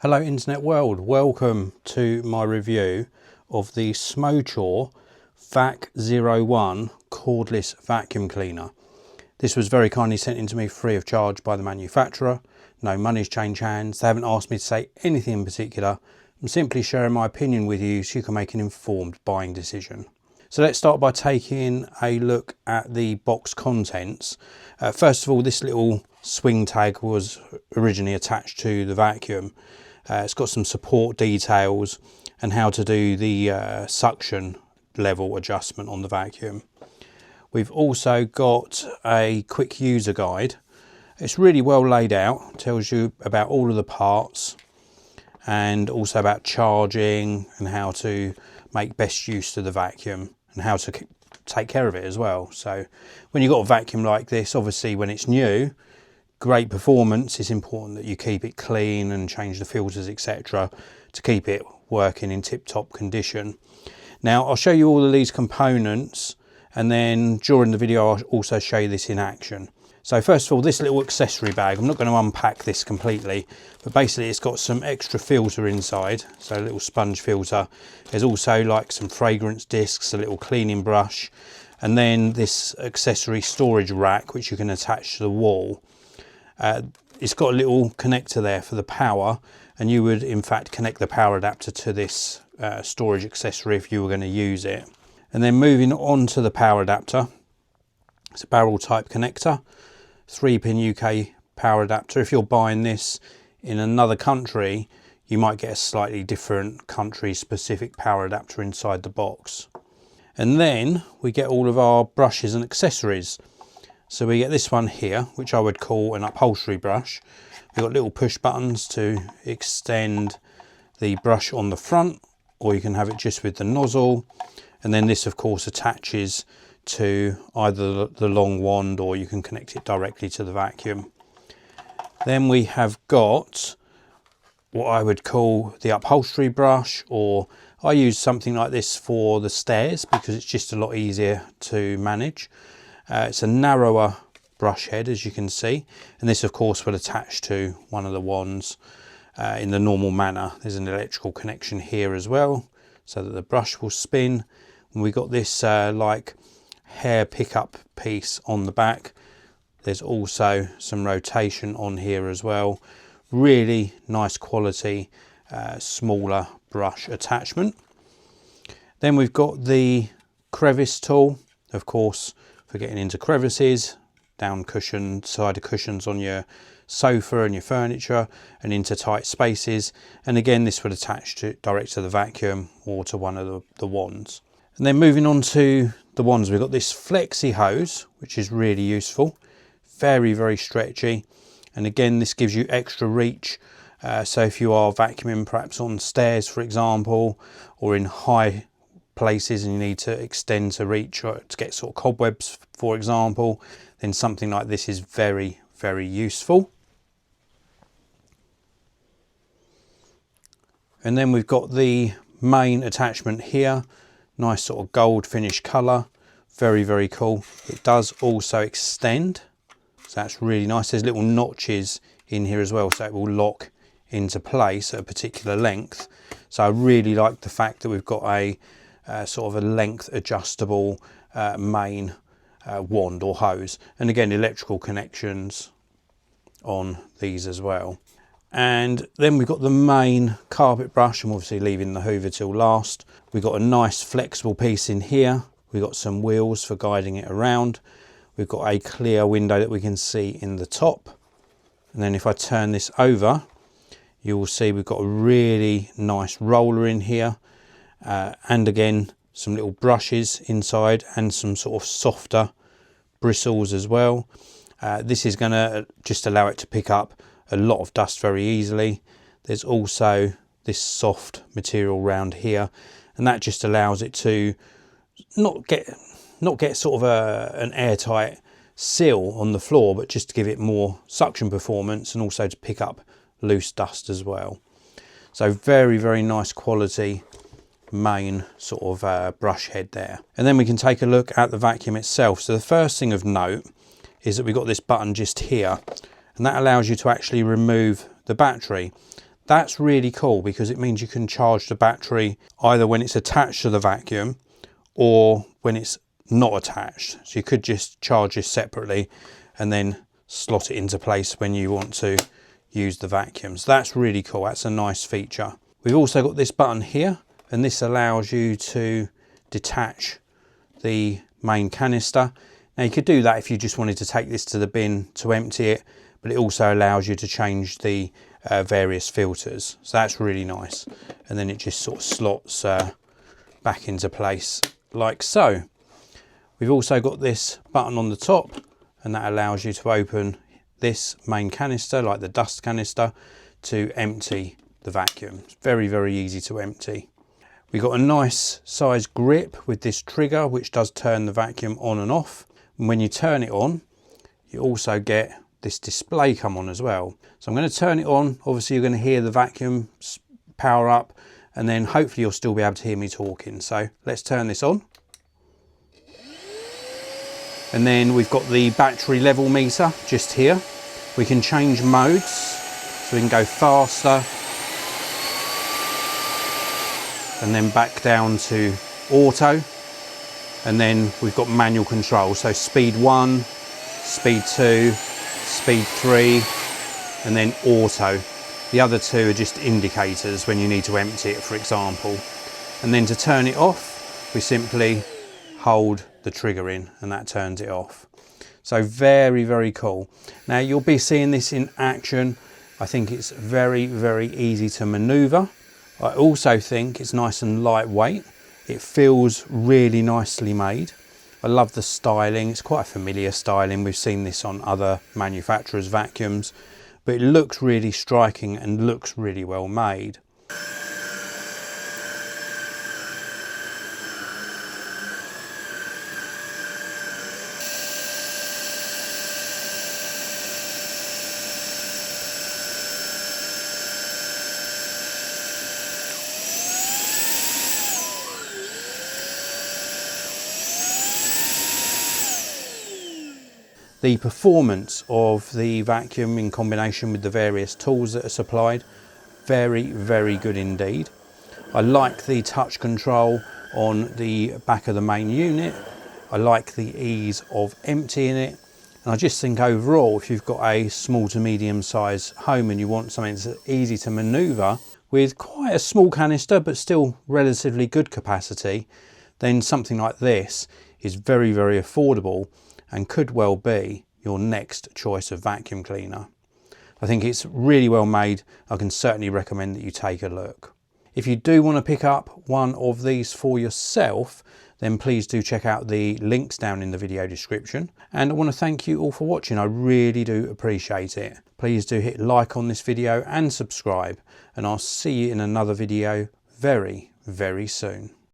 Hello internet world, welcome to my review of the Smoture VAC01 cordless vacuum cleaner. This was very kindly sent in to me free of charge by the manufacturer. No money's changed hands. They haven't asked me to say anything in particular. I'm simply sharing my opinion with you so you can make an informed buying decision. So let's start by taking a look at the box contents. First of all, this little swing tag was originally attached to the vacuum. It's got some support details and how to do the suction level adjustment on the vacuum. We've also got a quick user guide. It's really well laid out, tells you about all of the parts and also about charging and how to make best use of the vacuum and how to take care of it as well. So when you've got a vacuum like this, obviously when it's new, great performance, it's important that you keep it clean and change the filters, etc., to keep it working in tip-top condition. Now I'll show you all of these components, and then during the video I'll also show you this in action. So first of all, this little accessory bag, I'm not going to unpack this completely, but basically it's got some extra filter inside, so a little sponge filter. There's also like some fragrance discs, a little cleaning brush, and then this accessory storage rack which you can attach to the wall. It's got a little connector there for the power, and you would in fact connect the power adapter to this storage accessory if you were going to use it. And then moving on to the power adapter, it's a barrel type connector, 3-pin UK power adapter. If you're buying this in another country, you might get a slightly different country specific power adapter inside the box. And then we get all of our brushes and accessories. So we get this one here, which I would call an upholstery brush. We've got little push buttons to extend the brush on the front, or you can have it just with the nozzle. And then this of course attaches to either the long wand, or you can connect it directly to the vacuum. Then we have got what I would call the upholstery brush, or I use something like this for the stairs because it's just a lot easier to manage. It's a narrower brush head, as you can see, and this of course will attach to one of the wands in the normal manner. There's an electrical connection here as well so that the brush will spin. And we've got this like hair pickup piece on the back. There's also some rotation on here as well. Really nice quality smaller brush attachment. Then we've got the crevice tool, of course, for getting into crevices, down cushion, side of cushions on your sofa and your furniture, and into tight spaces. And again, this would attach to direct to the vacuum or to one of the wands. And then moving on to the wands, we've got this flexi hose, which is really useful, very, very stretchy. And again, this gives you extra reach. So if you are vacuuming perhaps on stairs, for example, or in high places and you need to extend to reach or to get sort of cobwebs, for example, then something like this is very, very useful. And then we've got the main attachment here, nice sort of gold finish colour, very, very cool. It does also extend, so that's really nice. There's little notches in here as well, so it will lock into place at a particular length. So I really like the fact that we've got a sort of a length adjustable main wand or hose, and again electrical connections on these as well. And then we've got the main carpet brush. I'm obviously leaving the hoover till last. We've got a nice flexible piece in here. We've got some wheels for guiding it around. We've got a clear window that we can see in the top, and then if I turn this over, you will see we've got a really nice roller in here. And again, some little brushes inside and some sort of softer bristles as well. This is going to just allow it to pick up a lot of dust very easily. There's also this soft material around here, and that just allows it to not get sort of an airtight seal on the floor, but just to give it more suction performance and also to pick up loose dust as well. So very, very nice quality main sort of brush head there. And then we can take a look at the vacuum itself. So the first thing of note is that we've got this button just here, and that allows you to actually remove the battery. That's really cool because it means you can charge the battery either when it's attached to the vacuum or when it's not attached. So you could just charge this separately and then slot it into place when you want to use the vacuum. So that's really cool. That's a nice feature. We've also got this button here, and this allows you to detach the main canister. Now you could do that if you just wanted to take this to the bin to empty it, but it also allows you to change the various filters. So that's really nice. And then it just sort of slots back into place like so. We've also got this button on the top, and that allows you to open this main canister, like the dust canister, to empty the vacuum. It's very, very easy to empty. We've got a nice size grip with this trigger, which does turn the vacuum on and off. And when you turn it on, you also get this display come on as well. So I'm going to turn it on. Obviously you're going to hear the vacuum power up, and then hopefully you'll still be able to hear me talking. So let's turn this on. And then we've got the battery level meter just here. We can change modes, so we can go faster and then back down to auto. And then we've got manual control, so speed 1, speed 2, speed 3, and then auto. The other two are just indicators when you need to empty it, for example. And then to turn it off, we simply hold the trigger in and that turns it off. So very, very cool. Now you'll be seeing this in action. I think it's very, very easy to maneuver. I also think it's nice and lightweight. It feels really nicely made. I love the styling. It's quite a familiar styling. We've seen this on other manufacturers' vacuums, but it looks really striking and looks really well made. The performance of the vacuum in combination with the various tools that are supplied, very, very good indeed. I like the touch control on the back of the main unit. I like the ease of emptying it. And I just think overall, if you've got a small to medium size home and you want something that's easy to maneuver with quite a small canister, but still relatively good capacity, then something like this is very, very affordable and could well be your next choice of vacuum cleaner. I think it's really well made. I can certainly recommend that you take a look. If you do want to pick up one of these for yourself, then please do check out the links down in the video description. And I want to thank you all for watching. I really do appreciate it. Please do hit like on this video and subscribe, and I'll see you in another video very, very soon.